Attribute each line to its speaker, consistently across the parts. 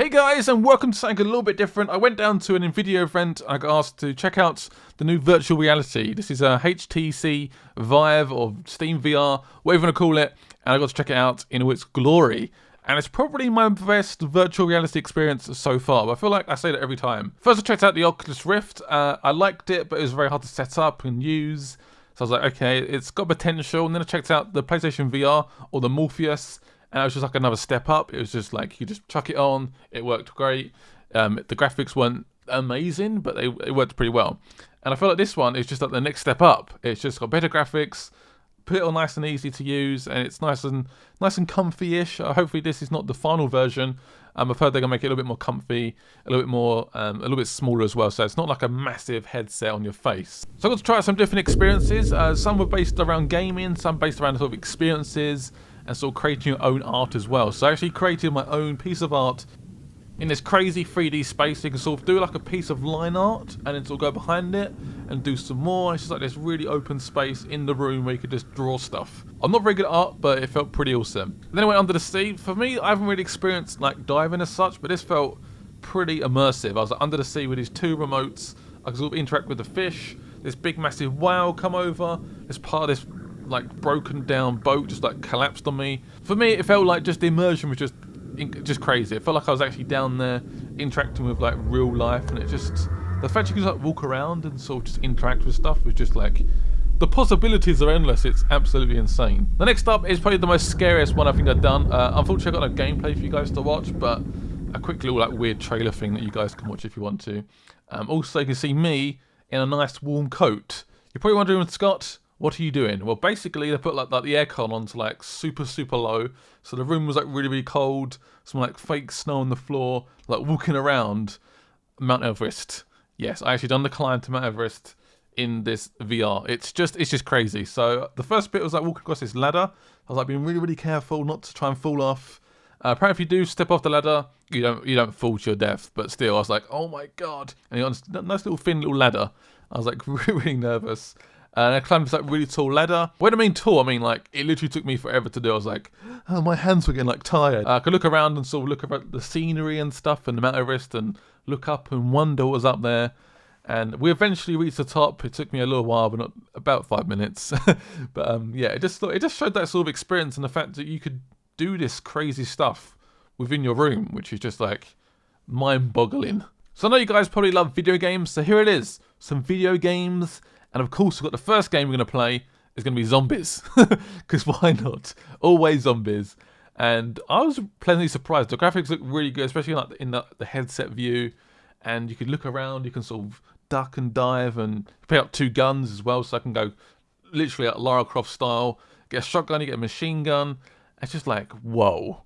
Speaker 1: Hey guys, and welcome to something a little bit different. I went down to an NVIDIA event and I got asked to check out the new virtual reality. This is a HTC VIVE or Steam VR, whatever you want to call it, and I got to check it out in all its glory. And it's probably my best virtual reality experience so far, but I feel like I say that every time. First I checked out the Oculus Rift. I liked it, but it was very hard to set up and use. So I was like, okay, it's got potential. And then I checked out the PlayStation VR or the Morpheus. And it was just like another step up. It was just like, you just chuck it on. It worked great. The graphics weren't amazing, but it worked pretty well. And I feel like this one is just like the next step up. It's just got better graphics, put it on nice and easy to use, and it's nice and comfy-ish. Hopefully this is not the final version. I've heard they're gonna make it a little bit more comfy, a little bit more, a little bit smaller as well. So it's not like a massive headset on your face. So I got to try out some different experiences. Some were based around gaming, some based around sort of experiences, and sort of creating your own art as well. So I actually created my own piece of art in this crazy 3D space. You can sort of do like a piece of line art and then sort of go behind it and do some more. It's just like this really open space in the room where you could just draw stuff. I'm not very good at art, but it felt pretty awesome. Then I went under the sea. For me, I haven't really experienced like diving as such, but this felt pretty immersive. I was like under the sea with these two remotes. I could sort of interact with the fish. This big massive whale come over. This part of this like broken down boat just like collapsed on me. For me, it felt like just the immersion was just crazy. It felt like I was actually down there interacting with like real life, and it just, the fact you could like walk around and sort of just interact with stuff was just like, the possibilities are endless. It's absolutely insane. The next up is probably the most scariest one I think I've done. Unfortunately I got no gameplay for you guys to watch, but a quick little like weird trailer thing that you guys can watch if you want to. Also you can see me in a nice warm coat. You're probably wondering, Scott, what are you doing? Well, basically they put like the aircon on to like super low, so the room was like really cold. Some like fake snow on the floor, like walking around Mount Everest. Yes, I actually done the climb to Mount Everest in this VR. It's just crazy. So the first bit was like walking across this ladder. I was like being really careful not to try and fall off. Apparently if you do step off the ladder, you don't fall to your death, but still I was like, oh my god. And you got a nice little thin little ladder. I was like really nervous. And I climbed this like really tall ladder. When I mean tall, I mean like it literally took me forever to do. I was like, oh, my hands were getting like tired. I could look around and sort of look at the scenery and stuff and the Mount Everest and look up and wonder what was up there. And we eventually reached the top. It took me a little while, but not about 5 minutes. But yeah, it just showed that sort of experience and the fact that you could do this crazy stuff within your room, which is just like mind-boggling. So I know you guys probably love video games, so here it is, some video games. And of course, we've got the first game we're going to play is going to be zombies. Because why not? Always zombies. And I was pleasantly surprised. The graphics look really good, especially like in the headset view. And you can look around, you can sort of duck and dive, and pick up two guns as well. So I can go literally like Lara Croft style. Get a shotgun, you get a machine gun. It's just like, whoa.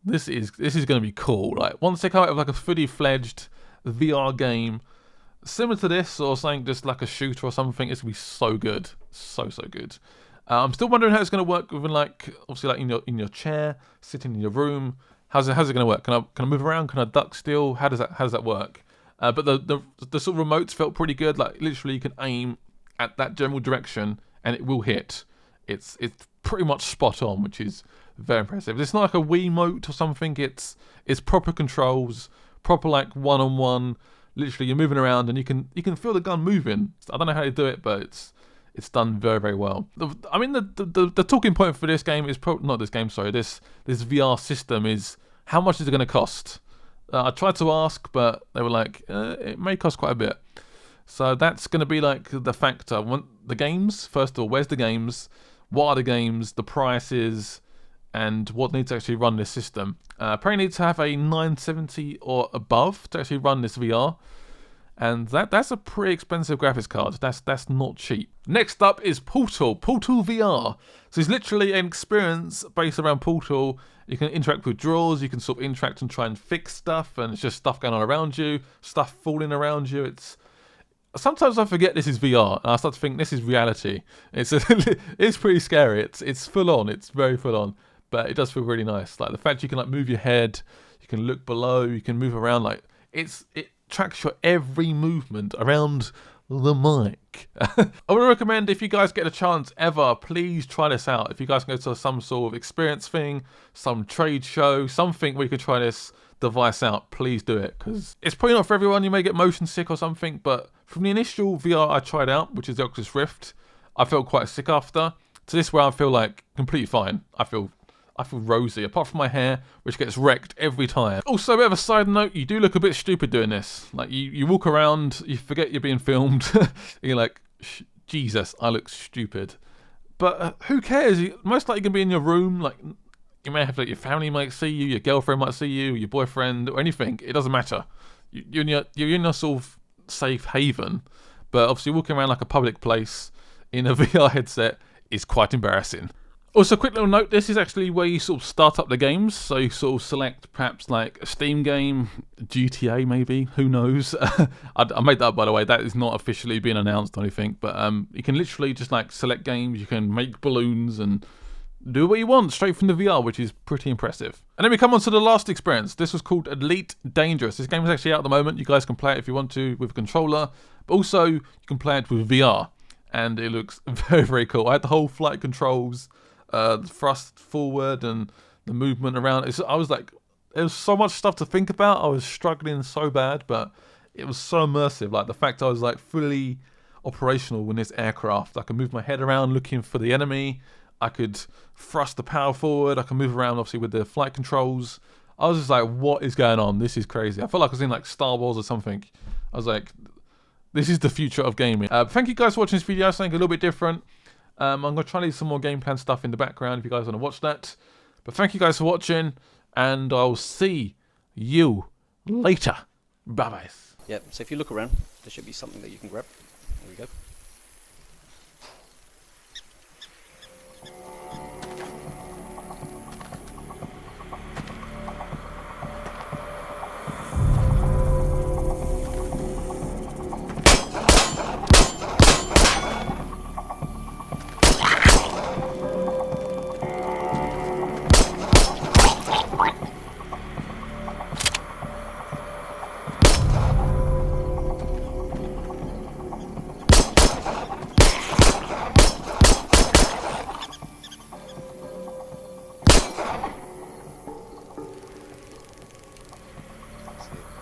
Speaker 1: This is going to be cool. Like once they come out with like a fully fledged VR game, similar to this or something, just like a shooter or something, it's gonna be so good, so good. I'm still wondering how it's gonna work within like, obviously like in your chair, sitting in your room. How's it gonna work? Can I move around? Can I duck still? How does that work? But the sort of remotes felt pretty good. Like literally, you can aim at that general direction and it will hit. It's pretty much spot on, which is very impressive. It's not like a Wiimote or something. It's proper controls, proper like one-on-one. Literally, you're moving around and you can feel the gun moving. I don't know how to do it, but it's done very well. I mean, the talking point for this game is not this game. Sorry, this VR system is how much is it going to cost? I tried to ask, but they were like, it may cost quite a bit. So that's going to be like the factor. The games first of all. Where's the games? What are the games? The prices. And what needs to actually run this system. Apparently need to have a 970 or above to actually run this VR. And that's a pretty expensive graphics card. That's not cheap. Next up is Portal VR. So it's literally an experience based around Portal. You can interact with drawers, you can sort of interact and try and fix stuff, and it's just stuff going on around you, stuff falling around you. Sometimes I forget this is VR, and I start to think this is reality. It's pretty scary. It's full on. It's very full on. But it does feel really nice. Like the fact you can like move your head, you can look below, you can move around. Like it tracks your every movement around the mic. I would recommend, if you guys get a chance ever, please try this out. If you guys can go to some sort of experience thing, some trade show, something where you can try this device out, please do it, because it's probably not for everyone. You may get motion sick or something, but from the initial VR I tried out, which is the Oculus Rift, I felt quite sick after. To this where I feel like completely fine. I feel rosy, apart from my hair, which gets wrecked every time. Also, a bit of a side note, you do look a bit stupid doing this. Like, you walk around, you forget you're being filmed, you're like, Jesus, I look stupid. But who cares? Most likely you're going to be in your room, like, you may have, like, your family might see you, your girlfriend might see you, your boyfriend, or anything. It doesn't matter. You're in your sort of safe haven, but obviously walking around like a public place in a VR headset is quite embarrassing. Also, quick little note, this is actually where you sort of start up the games, so you sort of select perhaps like a Steam game, GTA maybe, who knows. I made that up, by the way, that is not officially being announced or anything, but you can literally just like select games, you can make balloons and do what you want straight from the VR, which is pretty impressive. And then we come on to the last experience. This was called Elite Dangerous. This game is actually out at the moment. You guys can play it if you want to with a controller, but also you can play it with VR, and it looks very, very cool. I had the whole flight controls, the thrust forward and the movement around. I was like, there was so much stuff to think about. I was struggling so bad, but it was so immersive. Like the fact I was like fully operational in this aircraft. I could move my head around looking for the enemy. I could thrust the power forward. I can move around, obviously, with the flight controls. I was just like, what is going on? This is crazy. I felt like I was in like Star Wars or something. I was like, this is the future of gaming. Thank you guys for watching this video. Something a little bit different. I'm going to try to leave some more game plan stuff in the background if you guys want to watch that. But thank you guys for watching, and I'll see you later. Bye-bye.
Speaker 2: Yeah, so if you look around, there should be something that you can grab. There we go.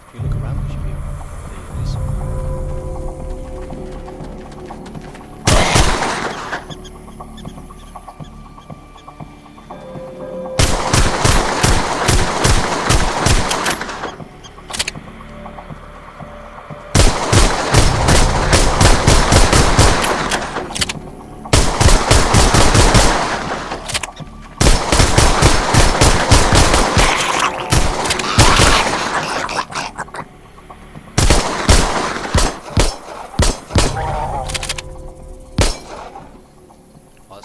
Speaker 2: If you look around, there should be. There it is.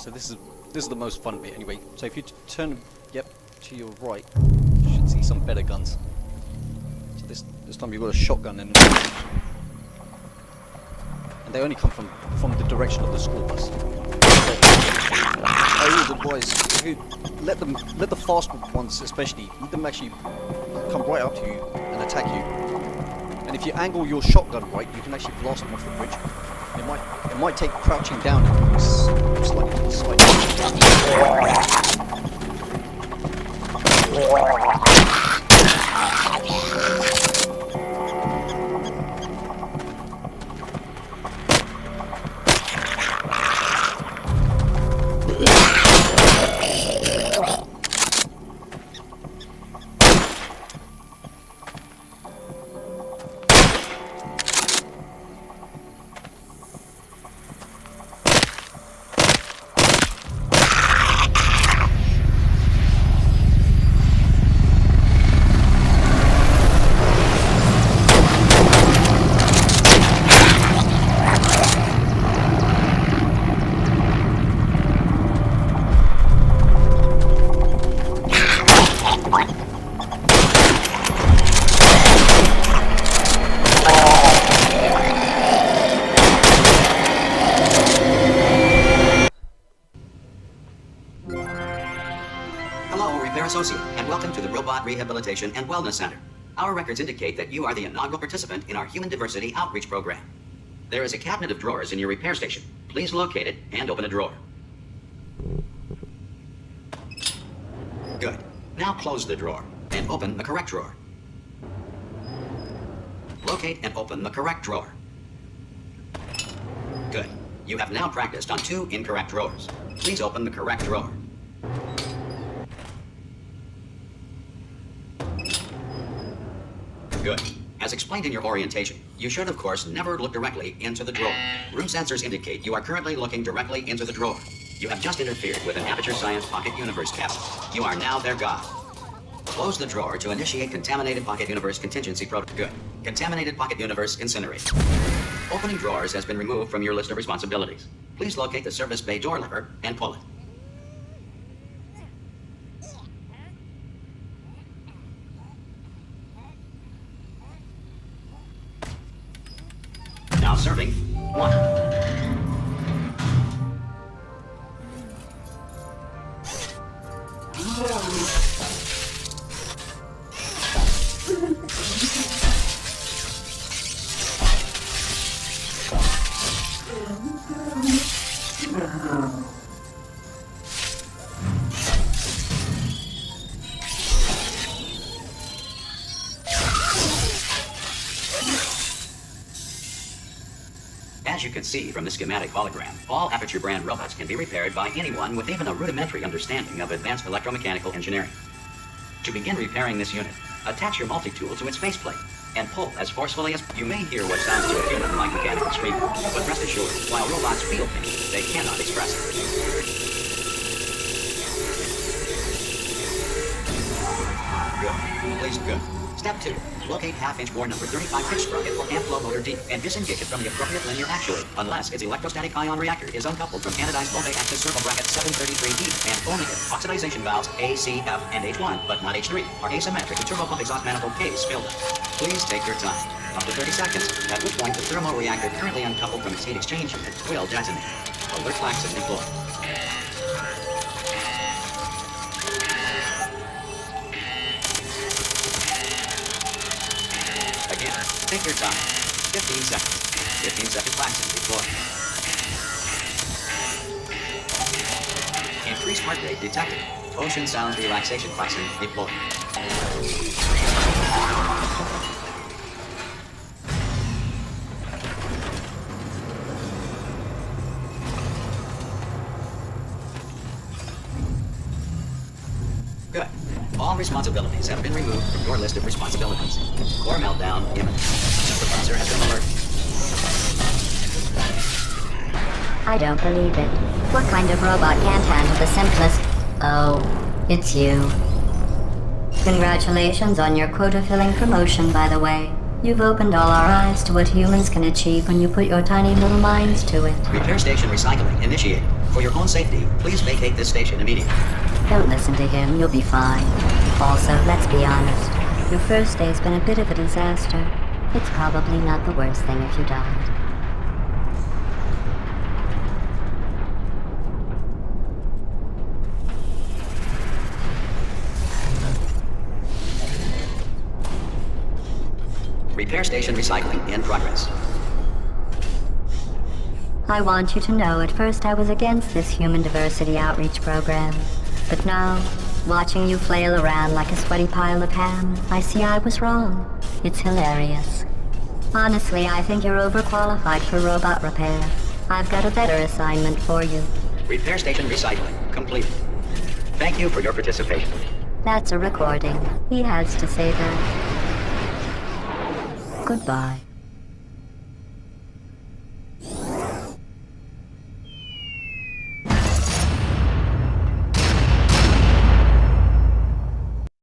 Speaker 2: So this is the most fun bit anyway. So if you turn, to your right, you should see some better guns. So this time you've got a shotgun, and they only come from the direction of the school bus. So I always advise, if you let the fast ones especially, let them actually come right up to you and attack you. And if you angle your shotgun right, you can actually blast them off the bridge. It might take crouching down and slightly to the side.
Speaker 3: Associate, and welcome to the Robot Rehabilitation and Wellness Center. Our records indicate that you are the inaugural participant in our Human Diversity Outreach Program. There is a cabinet of drawers in your repair station. Please locate it and open a drawer. Good. Now close the drawer and open the correct drawer. locate and open the correct drawer. Good. You have now practiced on 2 incorrect drawers. Please open the correct drawer. Good. As explained in your orientation, you should of course never look directly into the drawer. Room sensors indicate you are currently looking directly into the drawer. You have just interfered with an Aperture Science Pocket Universe capsule. You are now their god. Close the drawer to initiate Contaminated Pocket Universe Contingency Protocol. Good. Contaminated Pocket Universe incinerated. Opening drawers has been removed from your list of responsibilities. Please locate the service bay door lever and pull it. Now serving 1. As you can see from the schematic hologram, all Aperture brand robots can be repaired by anyone with even a rudimentary understanding of advanced electromechanical engineering. To begin repairing this unit, attach your multi-tool to its faceplate and pull as forcefully as you may hear what sounds to a human like mechanical screaming. But rest assured, while robots feel pain, they cannot express it. Good. Please, good. Step 2. Locate half-inch bore number 35 pitch sprocket or amp flow motor D and disengage it from the appropriate linear actuator unless its electrostatic ion reactor is uncoupled from anodized multi-axis circle bracket 733E and only if oxidization valves A, C, F, and H1, but not H3, are asymmetric and turbopump exhaust manifold K is filled up. Please take your time, up to 30 seconds, at which point the thermoreactor currently uncoupled from its heat exchange unit will detonate. Alert flag system deployed. Take your time. 15 seconds. 15 seconds relaxing deploy. Increased heart rate detected. Ocean sounds relaxation klaxon deploy. Good. All responsibilities have been removed from your list of responsibilities. Core meltdown imminent. Supervisor has been alerted.
Speaker 4: I don't believe it. What kind of robot can't handle the simplest... Oh, it's you. Congratulations on your quota-filling promotion, by the way. You've opened all our eyes to what humans can achieve when you put your tiny little minds to it.
Speaker 3: Repair station recycling initiated. For your own safety, please vacate this station immediately.
Speaker 4: Don't listen to him, you'll be fine. Also, let's be honest. Your first day's been a bit of a disaster. It's probably not the worst thing if you died.
Speaker 3: Repair station recycling in progress.
Speaker 4: I want you to know at first I was against this human diversity outreach program. But now, watching you flail around like a sweaty pile of ham, I see I was wrong. It's hilarious. Honestly, I think you're overqualified for robot repair. I've got a better assignment for you.
Speaker 3: Repair station recycling completed. Thank you for your participation.
Speaker 4: That's a recording. He has to say that. Goodbye.